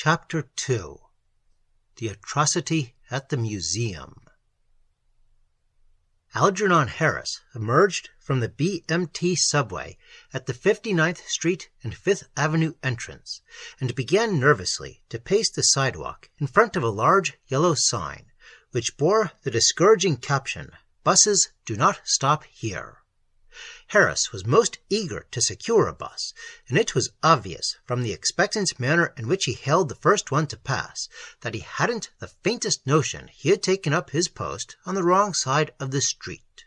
Chapter 2. The Atrocity at the Museum. Algernon Harris emerged from the BMT subway at the 59th Street and 5th Avenue entrance and began nervously to pace the sidewalk in front of a large yellow sign which bore the discouraging caption, "Buses do not stop here." Harris was most eager to secure a bus, and it was obvious from the expectant manner in which he hailed the first one to pass that he hadn't the faintest notion he had taken up his post on the wrong side of the street.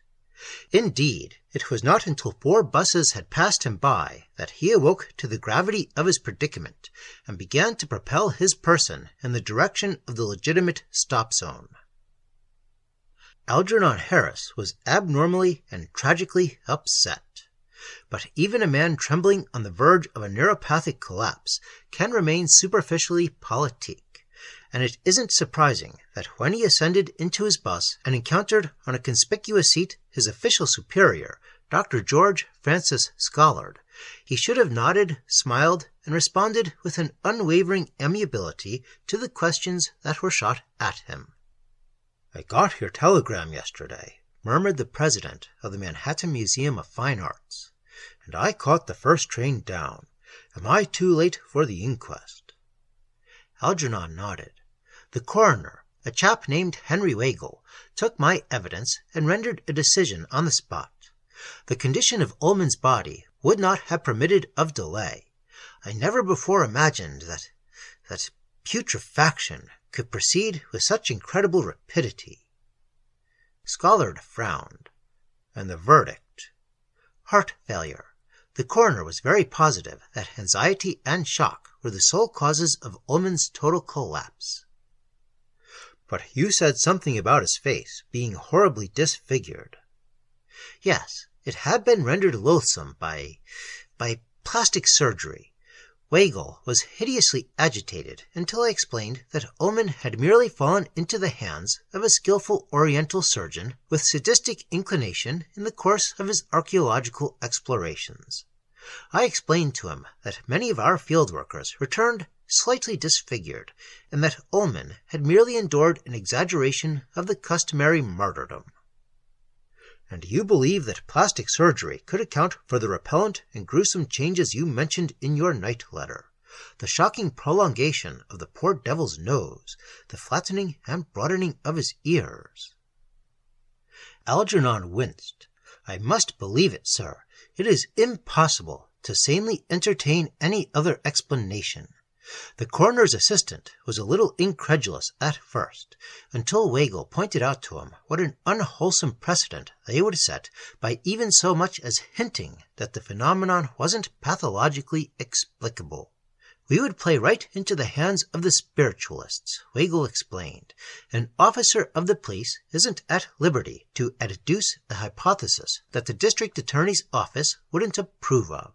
Indeed, it was not until 4 buses had passed him by that he awoke to the gravity of his predicament and began to propel his person in the direction of the legitimate stop zone. Algernon Harris was abnormally and tragically upset. But even a man trembling on the verge of a neuropathic collapse can remain superficially politique, and it isn't surprising that when he ascended into his bus and encountered on a conspicuous seat his official superior, Dr. George Francis Scollard, he should have nodded, smiled, and responded with an unwavering amiability to the questions that were shot at him. "I got your telegram yesterday," murmured the president of the Manhattan Museum of Fine Arts, "and I caught the first train down. Am I too late for the inquest?" Algernon nodded. "The coroner, a chap named Henry Wagle, took my evidence and rendered a decision on the spot. The condition of Ullman's body would not have permitted of delay. I never before imagined that putrefaction could proceed with such incredible rapidity." Scollard frowned. "And the verdict?" "Heart failure. The coroner was very positive that anxiety and shock were the sole causes of Ullman's total collapse." "But you said something about his face being horribly disfigured." "Yes, it had been rendered loathsome by plastic surgery. Wagle was hideously agitated until I explained that Ullman had merely fallen into the hands of a skillful Oriental surgeon with sadistic inclination in the course of his archaeological explorations. I explained to him that many of our field workers returned slightly disfigured, and that Ullman had merely endured an exaggeration of the customary martyrdom." "And you believe that plastic surgery could account for the repellent and gruesome changes you mentioned in your night letter, the shocking prolongation of the poor devil's nose, the flattening and broadening of his ears?" Algernon winced. "I must believe it, sir. It is impossible to sanely entertain any other explanation." The coroner's assistant was a little incredulous at first, until Wagle pointed out to him what an unwholesome precedent they would set by even so much as hinting that the phenomenon wasn't pathologically explicable. "We would play right into the hands of the spiritualists," Wagle explained. "An officer of the police isn't at liberty to adduce a hypothesis that the district attorney's office wouldn't approve of.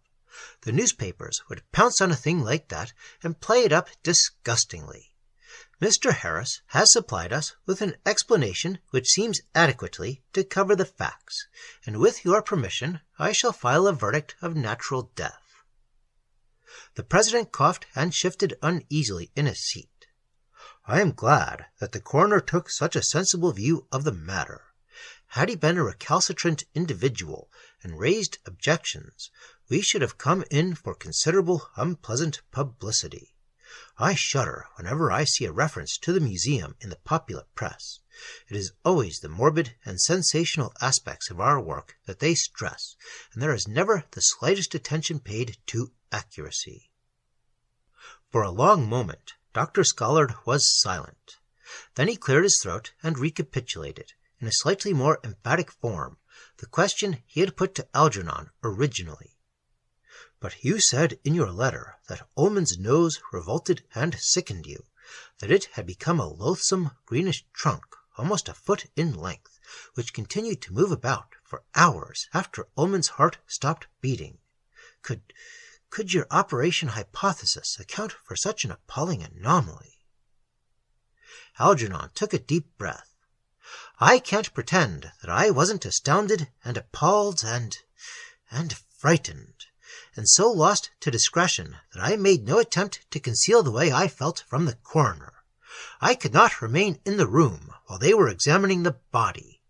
The newspapers would pounce on a thing like that and play it up disgustingly. Mr. Harris has supplied us with an explanation which seems adequately to cover the facts, and with your permission I shall file a verdict of natural death." The president coughed and shifted uneasily in his seat. "I am glad that the coroner took such a sensible view of the matter. Had he been a recalcitrant individual and raised objections, we should have come in for considerable unpleasant publicity. I shudder whenever I see a reference to the museum in the popular press. It is always the morbid and sensational aspects of our work that they stress, and there is never the slightest attention paid to accuracy." For a long moment, Dr. Scollard was silent. Then he cleared his throat and recapitulated, in a slightly more emphatic form, the question he had put to Algernon originally. "But you said in your letter that Ullman's nose revolted and sickened you, that it had become a loathsome greenish trunk almost a foot in length, which continued to move about for hours after Ullman's heart stopped beating. Could your operation hypothesis account for such an appalling anomaly?" Algernon took a deep breath. "I can't pretend that I wasn't astounded and appalled and frightened. and so lost to discretion that I made no attempt to conceal the way I felt from the coroner. I could not remain in the room while they were examining the body.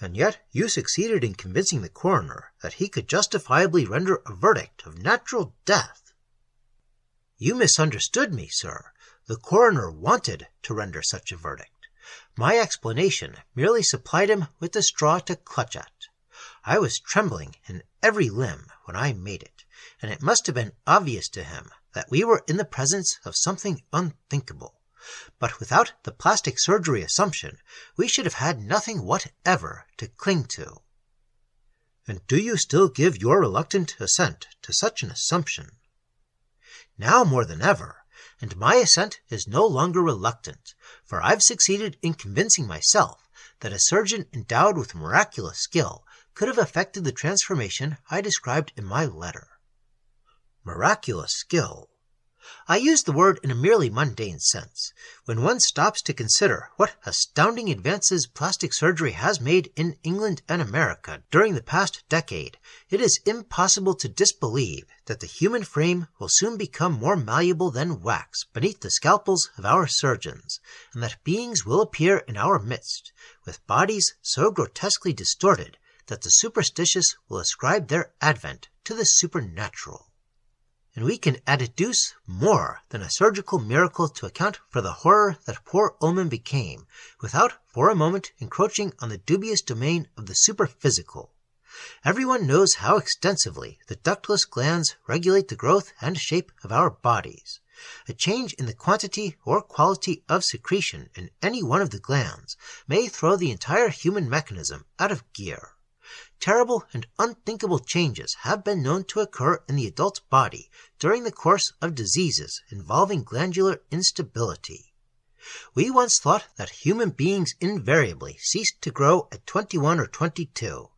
And yet you succeeded in convincing the coroner that he could justifiably render a verdict of natural death. You misunderstood me, sir. The coroner wanted to render such a verdict. My explanation merely supplied him with the straw to clutch at. I was trembling in every limb when I made it, and it must have been obvious to him that we were in the presence of something unthinkable. But without the plastic surgery assumption, we should have had nothing whatever to cling to. And do you still give your reluctant assent to such an assumption? Now more than ever, and my assent is no longer reluctant, for I've succeeded in convincing myself that a surgeon endowed with miraculous skill could have effected the transformation I described in my letter. Miraculous skill. I use the word in a merely mundane sense. When one stops to consider what astounding advances plastic surgery has made in England and America during the past decade, it is impossible to disbelieve that the human frame will soon become more malleable than wax beneath the scalpels of our surgeons, and that beings will appear in our midst with bodies so grotesquely distorted that the superstitious will ascribe their advent to the supernatural. And we can adduce more than a surgical miracle to account for the horror that poor Ullman became, without for a moment encroaching on the dubious domain of the superphysical. Everyone knows how extensively the ductless glands regulate the growth and shape of our bodies. A change in the quantity or quality of secretion in any one of the glands may throw the entire human mechanism out of gear. Terrible and unthinkable changes have been known to occur in the adult body during the course of diseases involving glandular instability. We once thought that human beings invariably ceased to grow at 21 or 22,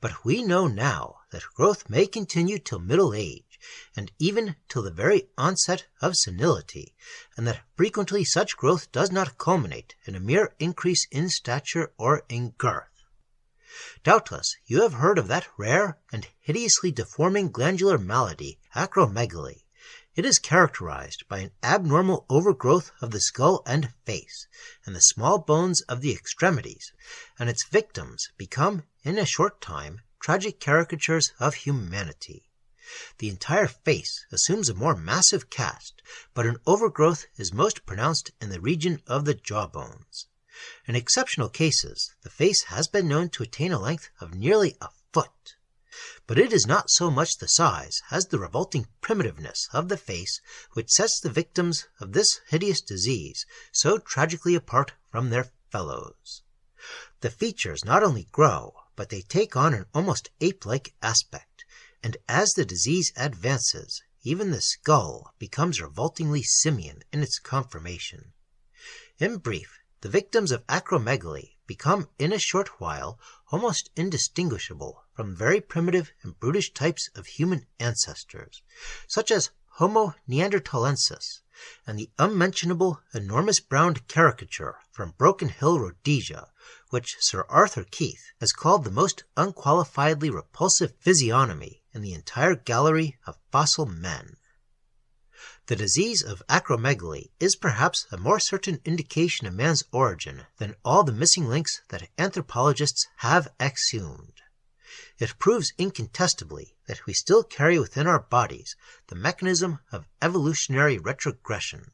but we know now that growth may continue till middle age, and even till the very onset of senility, and that frequently such growth does not culminate in a mere increase in stature or in girth. Doubtless you have heard of that rare and hideously deforming glandular malady, acromegaly. It is characterized by an abnormal overgrowth of the skull and face, and the small bones of the extremities, and its victims become, in a short time, tragic caricatures of humanity. The entire face assumes a more massive cast, but an overgrowth is most pronounced in the region of the jawbones. In exceptional cases, the face has been known to attain a length of nearly a foot. But it is not so much the size as the revolting primitiveness of the face which sets the victims of this hideous disease so tragically apart from their fellows. The features not only grow, but they take on an almost ape-like aspect, and as the disease advances, even the skull becomes revoltingly simian in its conformation. In brief, the victims of acromegaly become in a short while almost indistinguishable from very primitive and brutish types of human ancestors, such as Homo neanderthalensis, and the unmentionable enormous brown caricature from Broken Hill, Rhodesia, which Sir Arthur Keith has called the most unqualifiedly repulsive physiognomy in the entire gallery of fossil men. The disease of acromegaly is perhaps a more certain indication of man's origin than all the missing links that anthropologists have exhumed. It proves incontestably that we still carry within our bodies the mechanism of evolutionary retrogression,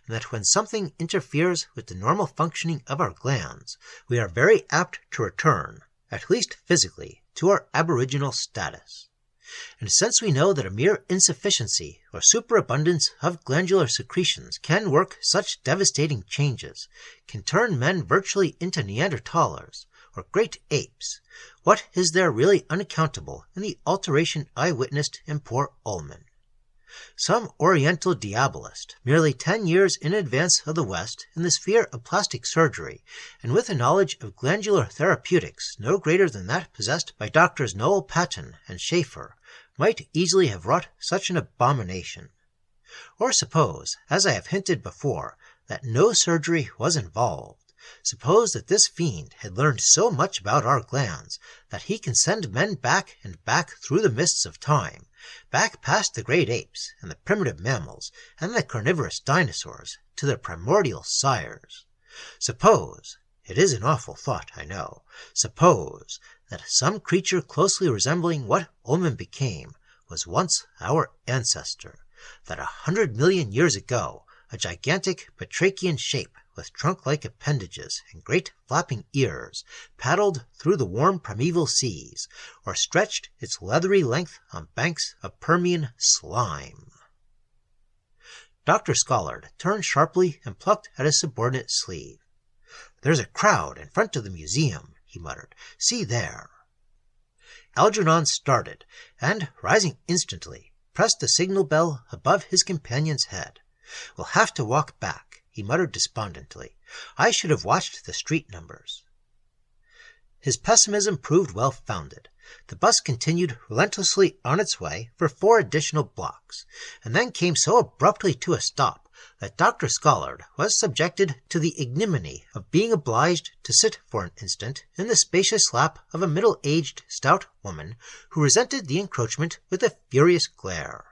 and that when something interferes with the normal functioning of our glands, we are very apt to return, at least physically, to our aboriginal status. And since we know that a mere insufficiency or superabundance of glandular secretions can work such devastating changes, can turn men virtually into Neanderthalers, or great apes, what is there really unaccountable in the alteration I witnessed in poor Ullman? Some Oriental diabolist, merely 10 years in advance of the West in the sphere of plastic surgery, and with a knowledge of glandular therapeutics no greater than that possessed by Doctors Noel Paton and Schaeffer, might easily have wrought such an abomination. Or suppose, as I have hinted before, that no surgery was involved, Suppose that this fiend had learned so much about our glands that he can send men back and back through the mists of time, back past the great apes and the primitive mammals and the carnivorous dinosaurs to their primordial sires. Suppose, it is an awful thought, I know, suppose that some creature closely resembling what Ullman became was once our ancestor, that 100 million years ago a gigantic batrachian shape with trunk-like appendages and great flapping ears paddled through the warm primeval seas, or stretched its leathery length on banks of Permian slime. Dr. Scollard turned sharply and plucked at his subordinate's sleeve. "There's a crowd in front of the museum," he muttered. "See there." Algernon started, and, rising instantly, pressed the signal bell above his companion's head. "We'll have to walk back," he muttered despondently. "I should have watched the street numbers." His pessimism proved well-founded. The bus continued relentlessly on its way for 4 additional blocks, and then came so abruptly to a stop that Dr. Scollard was subjected to the ignominy of being obliged to sit for an instant in the spacious lap of a middle-aged stout woman who resented the encroachment with a furious glare.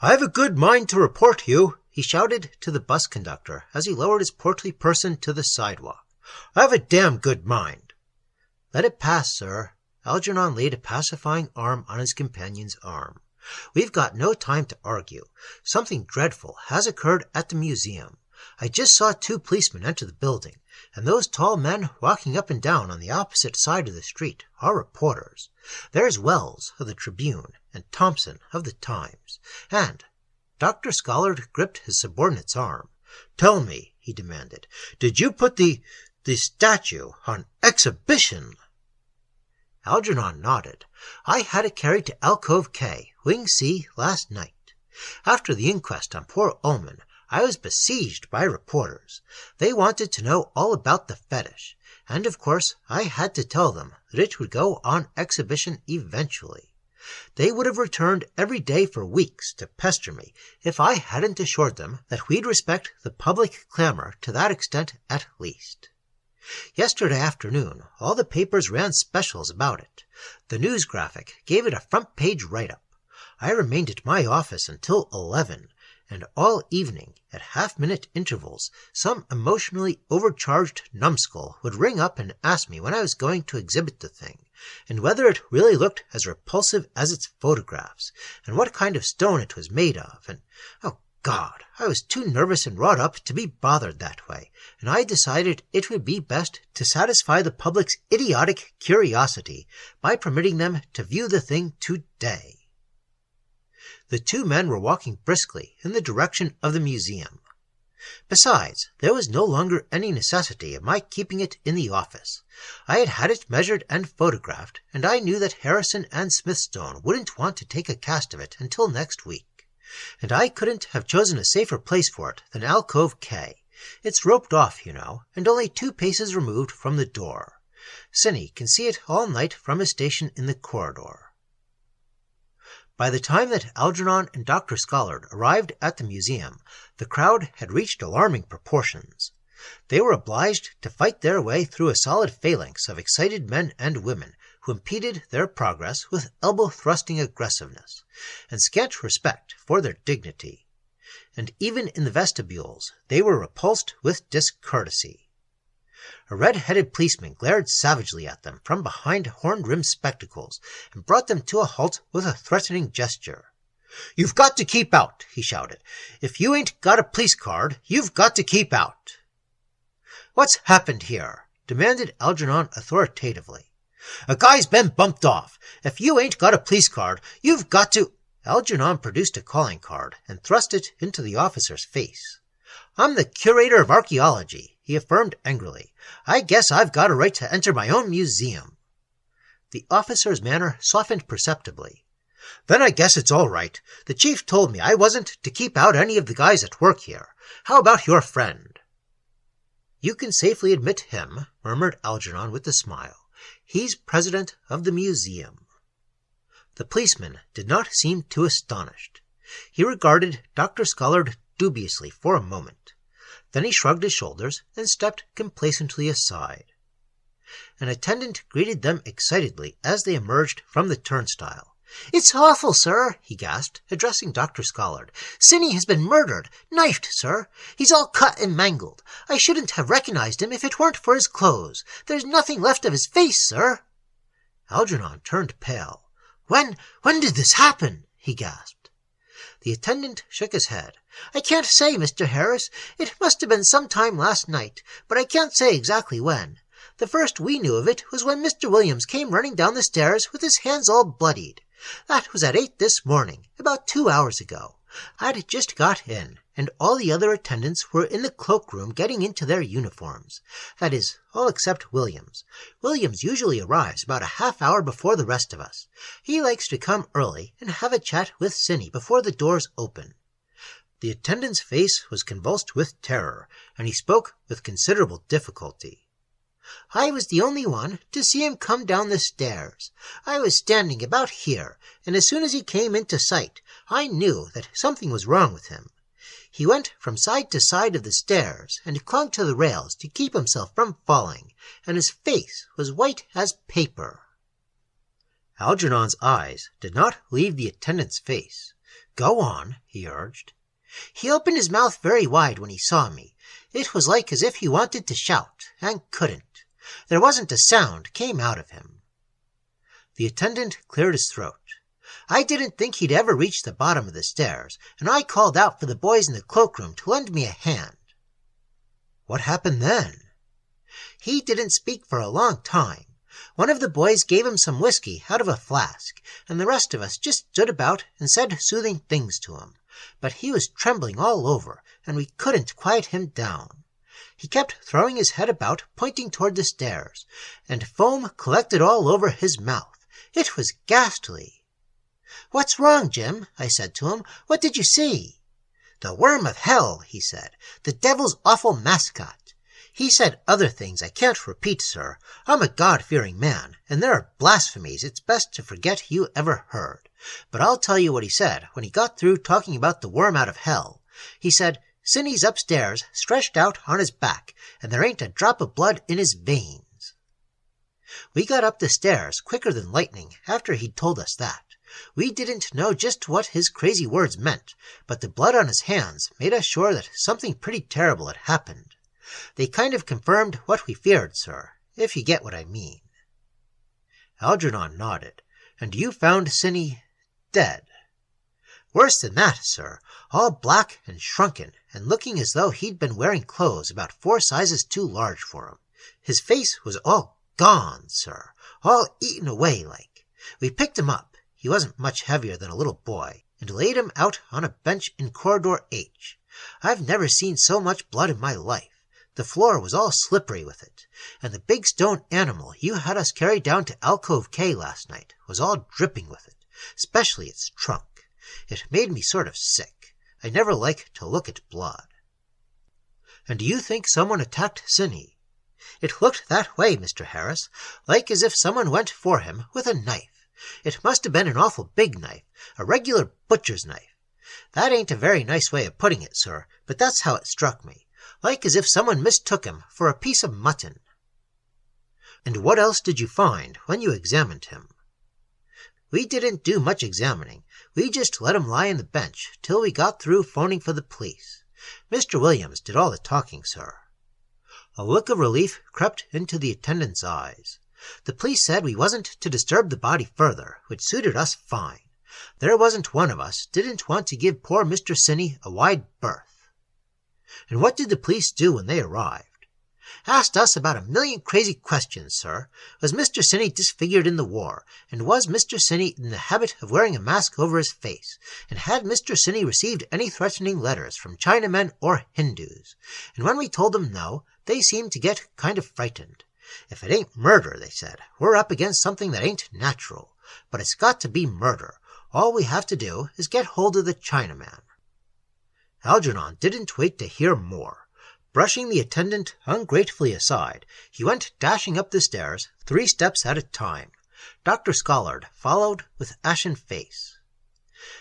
"I've a good mind to report you," he shouted to the bus conductor as he lowered his portly person to the sidewalk. "I've a damn good mind." "Let it pass, sir." Algernon laid a pacifying arm on his companion's arm. "We've got no time to argue. Something dreadful has occurred at the museum. I just saw 2 policemen enter the building, and those tall men walking up and down on the opposite side of the street are reporters. There's Wells of the Tribune and Thompson of the Times, and—" Dr. Scollard gripped his subordinate's arm. "Tell me," he demanded, "did you put the statue on exhibition?" Algernon nodded. "I had it carried to Alcove K, Wing C, last night. After the inquest on poor Ullman, I was besieged by reporters. They wanted to know all about the fetish, and of course I had to tell them that it would go on exhibition eventually. They would have returned every day for weeks to pester me if I hadn't assured them that we'd respect the public clamor to that extent at least. Yesterday afternoon all the papers ran specials about it. The News Graphic gave it a front-page write-up. I remained at my office until 11, and all evening, at half-minute intervals, some emotionally overcharged numbskull would ring up and ask me when I was going to exhibit the thing, and whether it really looked as repulsive as its photographs, and what kind of stone it was made of, and, oh God, I was too nervous and wrought up to be bothered that way, and I decided it would be best to satisfy the public's idiotic curiosity by permitting them to view the thing today. The 2 men were walking briskly in the direction of the museum. Besides, there was no longer any necessity of my keeping it in the office. I had had it measured and photographed, and I knew that Harrison and Smithstone wouldn't want to take a cast of it until next week. And I couldn't have chosen a safer place for it than Alcove K. It's roped off, you know, and only 2 paces removed from the door. Cinny can see it all night from his station in the corridor. By the time that Algernon and Dr. Scollard arrived at the museum, the crowd had reached alarming proportions. They were obliged to fight their way through a solid phalanx of excited men and women who impeded their progress with elbow-thrusting aggressiveness, and scant respect for their dignity. And even in the vestibules they were repulsed with discourtesy. A red-headed policeman glared savagely at them from behind horn-rimmed spectacles, and brought them to a halt with a threatening gesture. "You've got to keep out," he shouted. "If you ain't got a police card, you've got to keep out." "What's happened here?" demanded Algernon authoritatively. "A guy's been bumped off. If you ain't got a police card, you've got to—" Algernon produced a calling card and thrust it into the officer's face. "I'm the curator of archaeology," he affirmed angrily. "I guess I've got a right to enter my own museum." The officer's manner softened perceptibly. "Then I guess it's all right. The chief told me I wasn't to keep out any of the guys at work here. How about your friend?" "You can safely admit him," murmured Algernon with a smile. "He's president of the museum." The policeman did not seem too astonished. He regarded Dr. Scollard dubiously for a moment. Then he shrugged his shoulders and stepped complacently aside. An attendant greeted them excitedly as they emerged from the turnstile. "It's awful, sir," he gasped, addressing Dr. Scollard. "Sinny has been murdered, knifed, sir. He's all cut and mangled. I shouldn't have recognized him if it weren't for his clothes. There's nothing left of his face, sir." Algernon turned pale. When did this happen?" he gasped. The attendant shook his head. "I can't say, Mr. Harris. It must have been some time last night, but I can't say exactly when. The first we knew of it was when Mr. Williams came running down the stairs with his hands all bloodied. That was at 8 this morning, about 2 hours ago. I'd just got in, and all the other attendants were in the cloakroom getting into their uniforms. That is, all except Williams. Williams usually arrives about a half hour before the rest of us. He likes to come early and have a chat with Sinny before the doors open." The attendant's face was convulsed with terror, and he spoke with considerable difficulty. "I was the only one to see him come down the stairs. I was standing about here, and as soon as he came into sight, I knew that something was wrong with him. He went from side to side of the stairs and clung to the rails to keep himself from falling, and his face was white as paper." Algernon's eyes did not leave the attendant's face. "Go on," he urged. "He opened his mouth very wide when he saw me. It was like as if he wanted to shout, and couldn't. There wasn't a sound came out of him." The attendant cleared his throat. "I didn't think he'd ever reach the bottom of the stairs, and I called out for the boys in the cloakroom to lend me a hand." "What happened then?" "He didn't speak for a long time. One of the boys gave him some whiskey out of a flask, and the rest of us just stood about and said soothing things to him. But he was trembling all over, and we couldn't quiet him down. He kept throwing his head about, pointing toward the stairs, and foam collected all over his mouth. It was ghastly. 'What's wrong, Jim?' I said to him. 'What did you see?' 'The worm of hell,' he said, 'the devil's awful mascot.' He said other things I can't repeat, sir. I'm a God-fearing man, and there are blasphemies it's best to forget you ever heard. But I'll tell you what he said when he got through talking about the worm out of hell. He said, 'Sinny's upstairs, stretched out on his back, and there ain't a drop of blood in his veins.' We got up the stairs quicker than lightning after he'd told us that. We didn't know just what his crazy words meant, but the blood on his hands made us sure that something pretty terrible had happened. They kind of confirmed what we feared, sir, if you get what I mean." Algernon nodded. "And you found Sinny dead?" "Worse than that, sir. All black and shrunken, and looking as though he'd been wearing clothes about 4 sizes too large for him. His face was all gone, sir, all eaten away like. We picked him up, he wasn't much heavier than a little boy, and laid him out on a bench in Corridor H. I've never seen so much blood in my life. The floor was all slippery with it, and the big stone animal you had us carry down to Alcove K last night was all dripping with it, especially its trunk. It made me sort of sick. I never like to look at blood." "And do you think someone attacked Sinny?" "It looked that way, Mr. Harris, like as if someone went for him with a knife. It must have been an awful big knife, a regular butcher's knife. That ain't a very nice way of putting it, sir, but that's how it struck me. Like as if someone mistook him for a piece of mutton." "And what else did you find when you examined him?" "We didn't do much examining. We just let him lie on the bench till we got through phoning for the police. Mr. Williams did all the talking, sir." A look of relief crept into the attendant's eyes. The police said we wasn't to disturb the body further, which suited us fine. There wasn't one of us didn't want to give poor Mr. Sinny a wide berth. "And what did the police do when they arrived?" "Asked us about 1,000,000 crazy questions, sir. Was Mr. Sinny disfigured in the war? And was Mr. Sinny in the habit of wearing a mask over his face? And had Mr. Sinny received any threatening letters from Chinamen or Hindus? And when we told them no, they seemed to get kind of frightened. 'If it ain't murder,' they said, 'we're up against something that ain't natural. But it's got to be murder. All we have to do is get hold of the Chinaman.'" Algernon didn't wait to hear more. Brushing the attendant ungratefully aside, he went dashing up the stairs 3 steps at a time. Dr. Scollard followed with ashen face.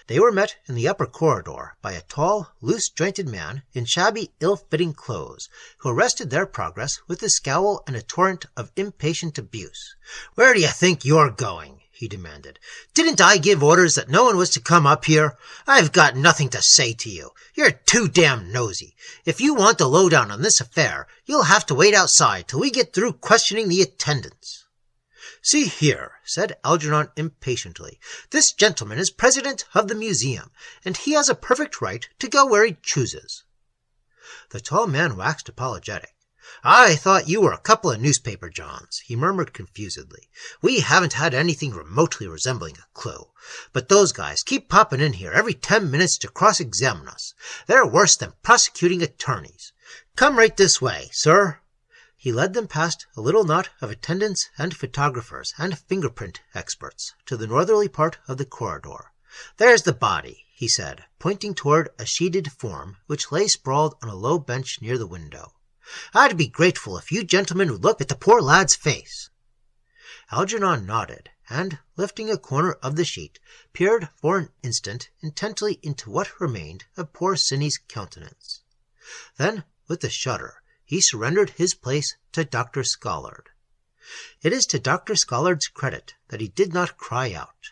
They were met in the upper corridor by a tall, loose-jointed man in shabby, ill-fitting clothes, who arrested their progress with a scowl and a torrent of impatient abuse. "Where do you think you're going?" he demanded. "Didn't I give orders that no one was to come up here? I've got nothing to say to you. You're too damn nosy. If you want the lowdown on this affair, you'll have to wait outside till we get through questioning the attendants." "See here," said Algernon impatiently. "This gentleman is president of the museum, and he has a perfect right to go where he chooses." The tall man waxed apologetic. "I thought you were a couple of newspaper Johns," he murmured confusedly. "We haven't had anything remotely resembling a clue. But those guys keep popping in here every 10 minutes to cross-examine us. They're worse than prosecuting attorneys. Come right this way, sir." He led them past a little knot of attendants and photographers and fingerprint experts to the northerly part of the corridor. "There's the body," he said, pointing toward a sheeted form which lay sprawled on a low bench near the window. "I'd be grateful if you gentlemen would look at the poor lad's face." Algernon nodded, and, lifting a corner of the sheet, peered for an instant intently into what remained of poor Cinny's countenance. Then, with a shudder, he surrendered his place to Dr. Scollard. It is to Dr. Scollard's credit that he did not cry out.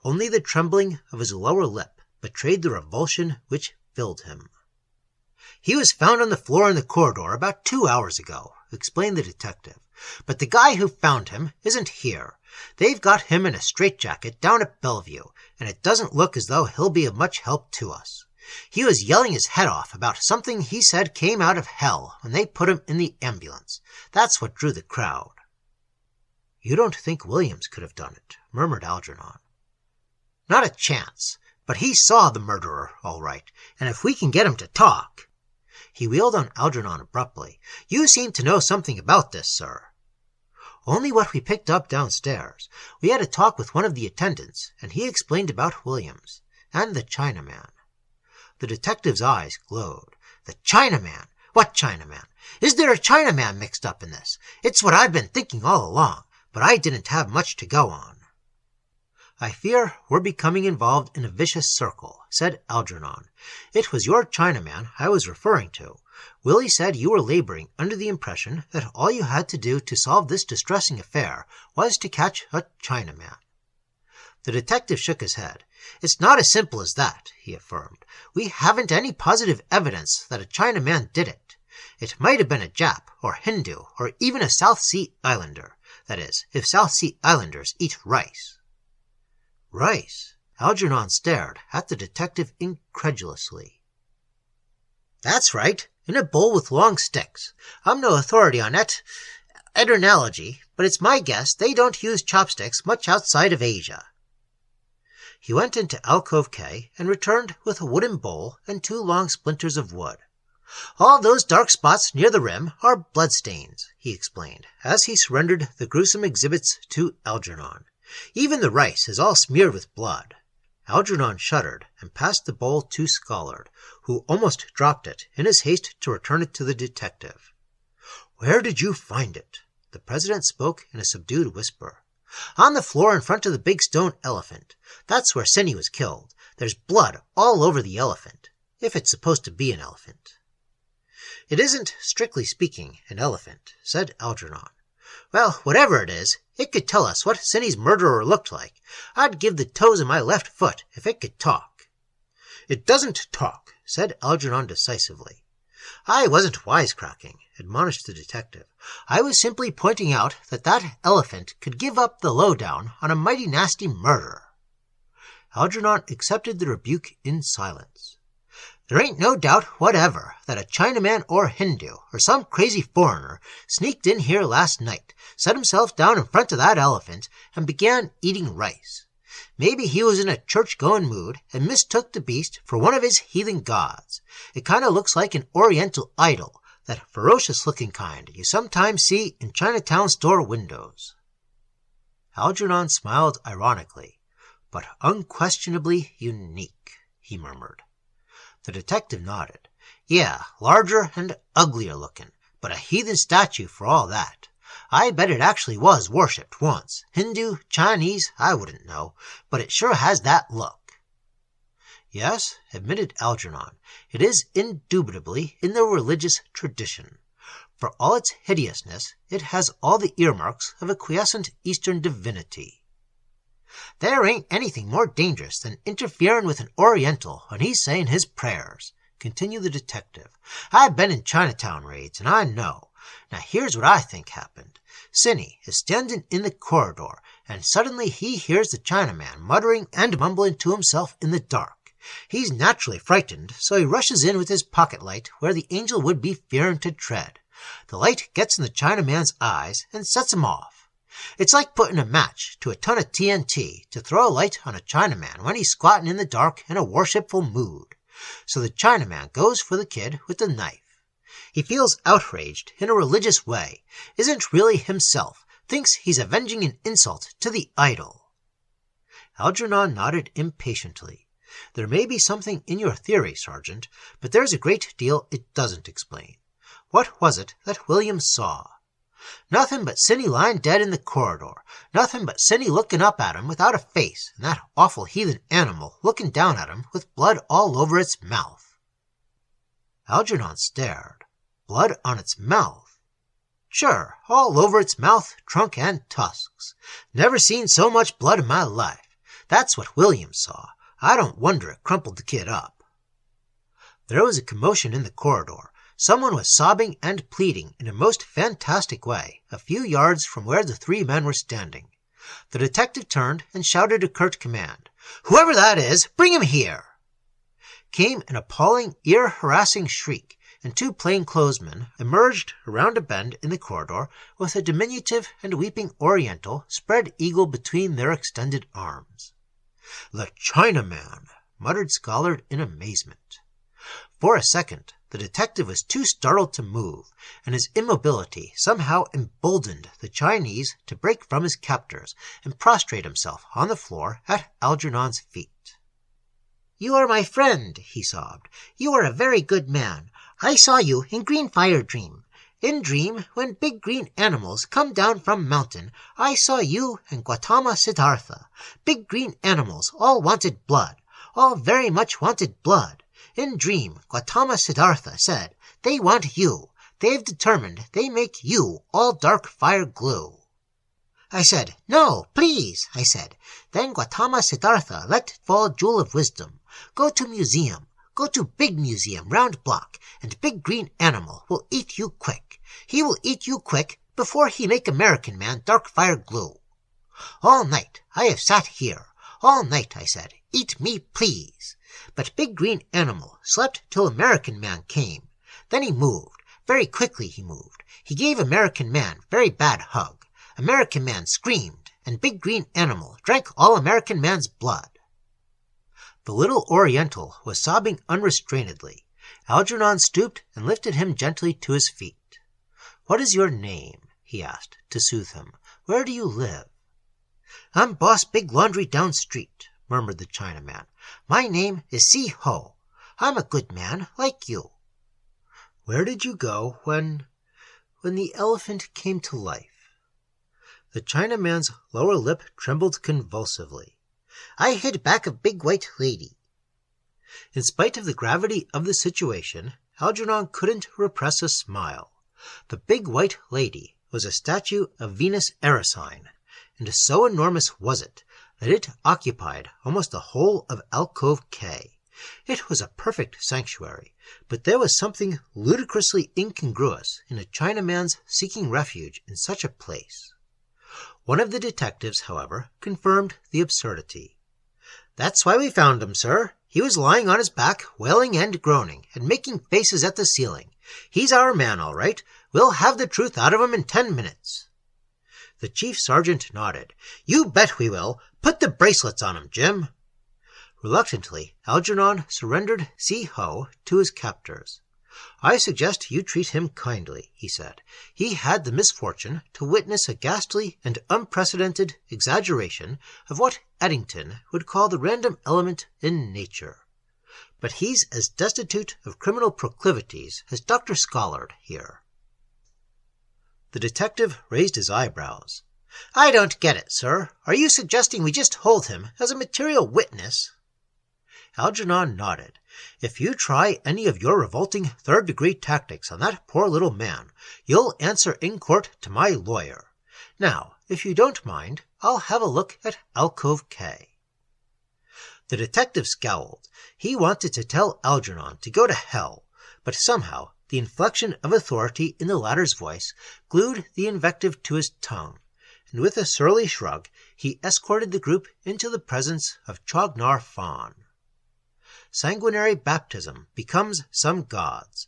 Only the trembling of his lower lip betrayed the revulsion which filled him. "He was found on the floor in the corridor about 2 hours ago," explained the detective. "But the guy who found him isn't here. They've got him in a straitjacket down at Bellevue, and it doesn't look as though he'll be of much help to us. He was yelling his head off about something he said came out of hell when they put him in the ambulance. That's what drew the crowd." "You don't think Williams could have done it?" murmured Algernon. "Not a chance. But he saw the murderer, all right, and if we can get him to talk—" He wheeled on Algernon abruptly. "You seem to know something about this, sir." "Only what we picked up downstairs. We had a talk with one of the attendants, and he explained about Williams and the Chinaman." The detective's eyes glowed. "The Chinaman? What Chinaman? Is there a Chinaman mixed up in this? It's what I've been thinking all along, but I didn't have much to go on." "I fear we're becoming involved in a vicious circle," said Algernon. "It was your Chinaman I was referring to. Willie said you were laboring under the impression that all you had to do to solve this distressing affair was to catch a Chinaman." The detective shook his head. "It's not as simple as that," he affirmed. "We haven't any positive evidence that a Chinaman did it. It might have been a Jap, or Hindu, or even a South Sea Islander. That is, if South Sea Islanders eat rice." "Rice?" Algernon stared at the detective incredulously. "That's right, in a bowl with long sticks. I'm no authority on eternalogy, but it's my guess they don't use chopsticks much outside of Asia." He went into Alcove K and returned with a wooden bowl and 2 long splinters of wood. "All those dark spots near the rim are bloodstains," he explained, as he surrendered the gruesome exhibits to Algernon. "Even the rice is all smeared with blood." Algernon shuddered and passed the bowl to Scollard, who almost dropped it in his haste to return it to the detective. "Where did you find it?" The president spoke in a subdued whisper. "On the floor in front of the big stone elephant. That's where Cinny was killed. There's blood all over the elephant, if it's supposed to be an elephant." "It isn't, strictly speaking, an elephant," said Algernon. "Well, whatever it is, it could tell us what Cinny's murderer looked like. I'd give the toes of my left foot if it could talk." "It doesn't talk," said Algernon decisively. "I wasn't wisecracking," admonished the detective. "I was simply pointing out that elephant could give up the lowdown on a mighty nasty murder." Algernon accepted the rebuke in silence. "There ain't no doubt whatever that a Chinaman or Hindu or some crazy foreigner sneaked in here last night, set himself down in front of that elephant, and began eating rice. Maybe he was in a church-going mood and mistook the beast for one of his heathen gods. It kind of looks like an oriental idol, that ferocious-looking kind you sometimes see in Chinatown store windows." Algernon smiled ironically. "But unquestionably unique," he murmured. The detective nodded. "Yeah, larger and uglier looking, but a heathen statue for all that. I bet it actually was worshipped once. Hindu, Chinese, I wouldn't know, but it sure has that look." Yes, admitted Algernon, it is indubitably in the religious tradition. For all its hideousness, it has all the earmarks of a quiescent Eastern divinity. There ain't anything more dangerous than interfering with an Oriental when he's saying his prayers, continued the detective. I've been in Chinatown raids, and I know. Now here's what I think happened. Cinny is standing in the corridor, and suddenly he hears the Chinaman muttering and mumbling to himself in the dark. He's naturally frightened, so he rushes in with his pocket light where the angel would be fearing to tread. The light gets in the Chinaman's eyes and sets him off. It's like putting a match to a ton of TNT to throw a light on a Chinaman when he's squatting in the dark in a worshipful mood. So the Chinaman goes for the kid with the knife. He feels outraged in a religious way, isn't really himself, thinks he's avenging an insult to the idol. Algernon nodded impatiently. There may be something in your theory, Sergeant, but there's a great deal it doesn't explain. What was it that William saw? Nothing but Cinny lying dead in the corridor. Nothing but Cinny looking up at him without a face, and that awful heathen animal looking down at him with blood all over its mouth. Algernon stared. Blood on its mouth? Sure, all over its mouth, trunk, and tusks. Never seen so much blood in my life. That's what William saw. I don't wonder it crumpled the kid up. There was a commotion in the corridor. Someone was sobbing and pleading in a most fantastic way, a few yards from where the three men were standing. The detective turned and shouted a curt command. "Whoever that is, bring him here!" Came an appalling, ear-harassing shriek, and two plainclothesmen emerged around a bend in the corridor with a diminutive and weeping Oriental spread-eagle between their extended arms. "The Chinaman!" muttered Scholar in amazement. For a second, the detective was too startled to move, and his immobility somehow emboldened the Chinese to break from his captors and prostrate himself on the floor at Algernon's feet. "You are my friend," he sobbed. "You are a very good man. I saw you in Green Fire Dream. In Dream, when big green animals come down from mountain, I saw you and Gautama Siddhartha. Big green animals all wanted blood, all very much wanted blood. In Dream, Gautama Siddhartha said, they want you. They've determined they make you all dark fire glue." I said, "No, please," I said. Then Gautama Siddhartha let fall Jewel of Wisdom. "Go to museum. Go to big museum round block, and big green animal will eat you quick. He will eat you quick before he make American man dark fire glue." All night I have sat here. All night I said, "Eat me, please." But big green animal slept till American man came. Then he moved. Very quickly he moved. He gave American man very bad hug. American man screamed, and big green animal drank all American man's blood. The little Oriental was sobbing unrestrainedly. Algernon stooped and lifted him gently to his feet. "What is your name?" he asked, to soothe him. "Where do you live?" "I'm boss big laundry down street," murmured the Chinaman. "My name is Si Ho. I'm a good man, like you." "Where did you go when the elephant came to life?" The Chinaman's lower lip trembled convulsively. "I hid back of big white lady." In spite of the gravity of the situation, Algernon couldn't repress a smile. The big white lady was a statue of Venus Erycine, and so enormous was it that it occupied almost the whole of Alcove K. It was a perfect sanctuary, but there was something ludicrously incongruous in a Chinaman's seeking refuge in such a place. One of the detectives, however, confirmed the absurdity. "That's why we found him, sir. He was lying on his back, wailing and groaning, and making faces at the ceiling. He's our man, all right. We'll have the truth out of him in 10 minutes. The chief sergeant nodded. "You bet we will. Put the bracelets on him, Jim." Reluctantly, Algernon surrendered Si Ho to his captors. "I suggest you treat him kindly," he said. "He had the misfortune to witness a ghastly and unprecedented exaggeration of what Eddington would call the random element in nature. But he's as destitute of criminal proclivities as Dr. Scollard here." The detective raised his eyebrows. "I don't get it, sir. Are you suggesting we just hold him as a material witness?" Algernon nodded. "If you try any of your revolting third-degree tactics on that poor little man, you'll answer in court to my lawyer. Now, if you don't mind, I'll have a look at Alcove K." The detective scowled. He wanted to tell Algernon to go to hell, but somehow the inflection of authority in the latter's voice glued the invective to his tongue, and with a surly shrug he escorted the group into the presence of Chognar Fawn. Sanguinary baptism becomes some gods.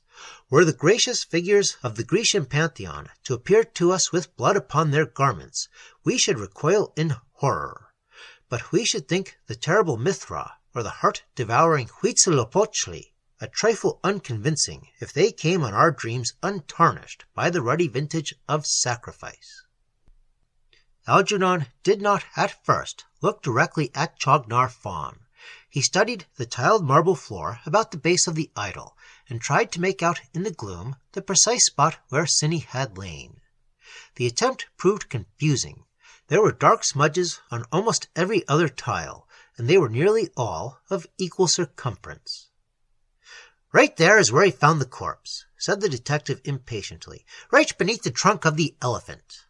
Were the gracious figures of the Grecian pantheon to appear to us with blood upon their garments, we should recoil in horror. But we should think the terrible Mithra or the heart-devouring Huitzilopochtli a trifle unconvincing if they came on our dreams untarnished by the ruddy vintage of sacrifice. Algernon did not at first look directly at Chognar Fawn. He studied the tiled marble floor about the base of the idol, and tried to make out in the gloom the precise spot where Cinny had lain. The attempt proved confusing. There were dark smudges on almost every other tile, and they were nearly all of equal circumference. "Right there is where he found the corpse," said the detective impatiently. "Right beneath the trunk of the elephant."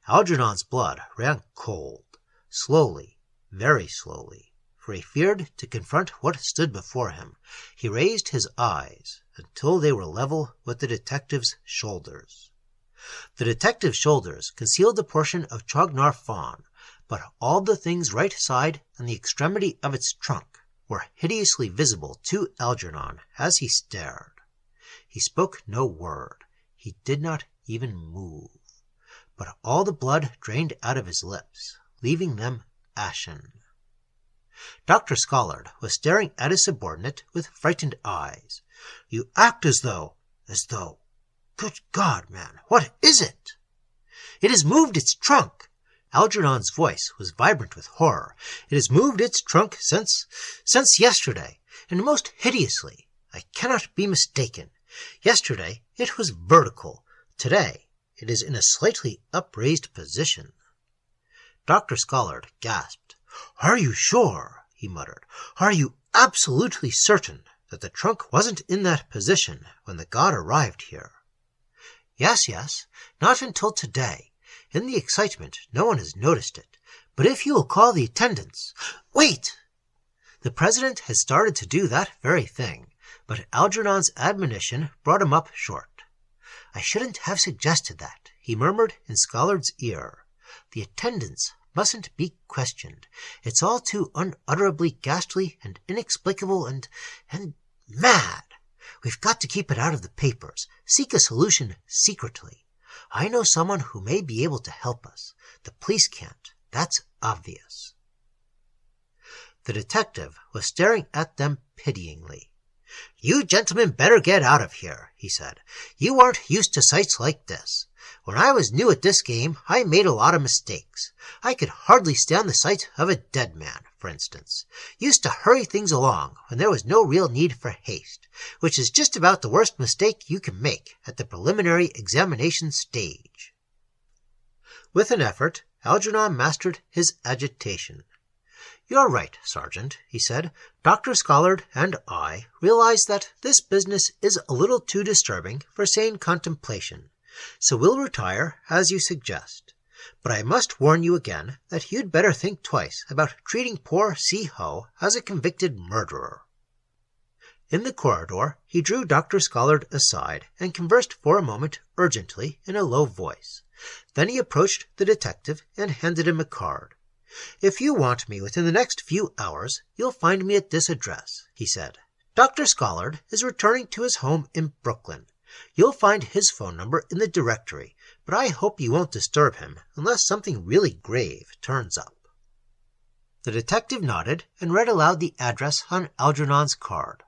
Algernon's blood ran cold, slowly, very slowly, for he feared to confront what stood before him. He raised his eyes until they were level with the detective's shoulders. The detective's shoulders concealed a portion of Chognar Fawn, but all the thing's right side and the extremity of its trunk were hideously visible to Algernon as he stared. He spoke no word. He did not even move. But all the blood drained out of his lips, leaving them ashen. Dr. Scollard was staring at his subordinate with frightened eyes. "You act as though... Good God, man, what is it?" "It has moved its trunk." Algernon's voice was vibrant with horror. "It has moved its trunk since yesterday, and most hideously. I cannot be mistaken. Yesterday it was vertical. Today it is in a slightly upraised position." Dr. Scollard gasped. "Are you sure?" he muttered. "Are you absolutely certain that the trunk wasn't in that position when the god arrived here?" Yes. Not until today. In the excitement, no one has noticed it. But if you will call the attendants... Wait! The president had started to do that very thing, but Algernon's admonition brought him up short. "I shouldn't have suggested that," he murmured in Scollard's ear. "The attendants mustn't be questioned. It's all too unutterably ghastly and inexplicable and mad. We've got to keep it out of the papers. Seek a solution secretly. I know someone who may be able to help us. The police can't. That's obvious." The detective was staring at them pityingly. "You gentlemen better get out of here," he said. "You aren't used to sights like this. When I was new at this game, I made a lot of mistakes. I could hardly stand the sight of a dead man, for instance. Used to hurry things along when there was no real need for haste, which is just about the worst mistake you can make at the preliminary examination stage." With an effort, Algernon mastered his agitation. "You're right, Sergeant," he said. "Dr. Scollard and I realize that this business is a little too disturbing for sane contemplation. So we'll retire, as you suggest. But I must warn you again that you'd better think twice about treating poor C-Ho as a convicted murderer." In the corridor, he drew Dr. Scollard aside and conversed for a moment urgently in a low voice. Then he approached the detective and handed him a card. "If you want me within the next few hours, you'll find me at this address," he said. "Dr. Scollard is returning to his home in Brooklyn. You'll find his phone number in the directory, but I hope you won't disturb him unless something really grave turns up." The detective nodded and read aloud the address on Algernon's card.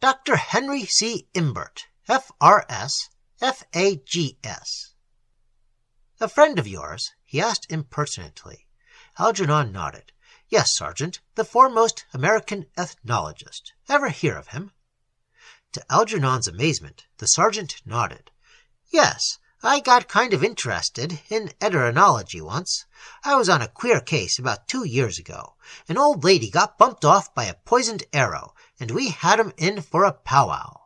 "Dr. Henry C. Imbert, F.R.S., F.A.G.S." "A friend of yours?" he asked impertinently. Algernon nodded. "Yes, Sergeant, the foremost American ethnologist. Ever hear of him?" To Algernon's amazement, the sergeant nodded. "Yes, I got kind of interested in entomology once. I was on a queer case about 2 years ago. An old lady got bumped off by a poisoned arrow, and we had him in for a powwow.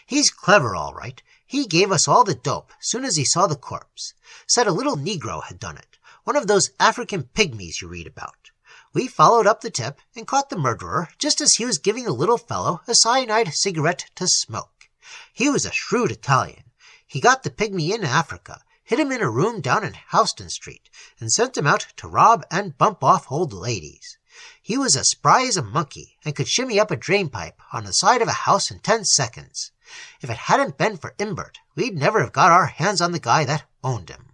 He's clever all right. He gave us all the dope soon as he saw the corpse. Said a little Negro had done it, one of those African pygmies you read about. We followed up the tip and caught the murderer just as he was giving the little fellow a cyanide cigarette to smoke. He was a shrewd Italian. He got the pygmy in Africa, hid him in a room down in Houston Street, and sent him out to rob and bump off old ladies. He was as spry as a monkey and could shimmy up a drainpipe on the side of a house in 10 seconds. If it hadn't been for Imbert, we'd never have got our hands on the guy that owned him.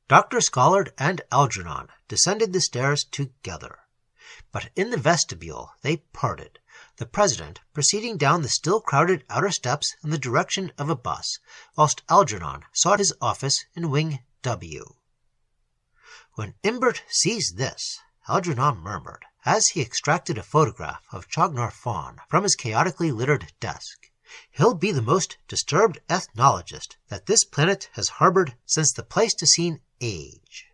Dr. Scollard and Algernon descended the stairs together. But in the vestibule they parted, the president proceeding down the still crowded outer steps in the direction of a bus, whilst Algernon sought his office in Wing W. When Imbert sees this, Algernon murmured, as he extracted a photograph of Chognar Fawn from his chaotically littered desk, "He'll be the most disturbed ethnologist that this planet has harbored since the Pleistocene age."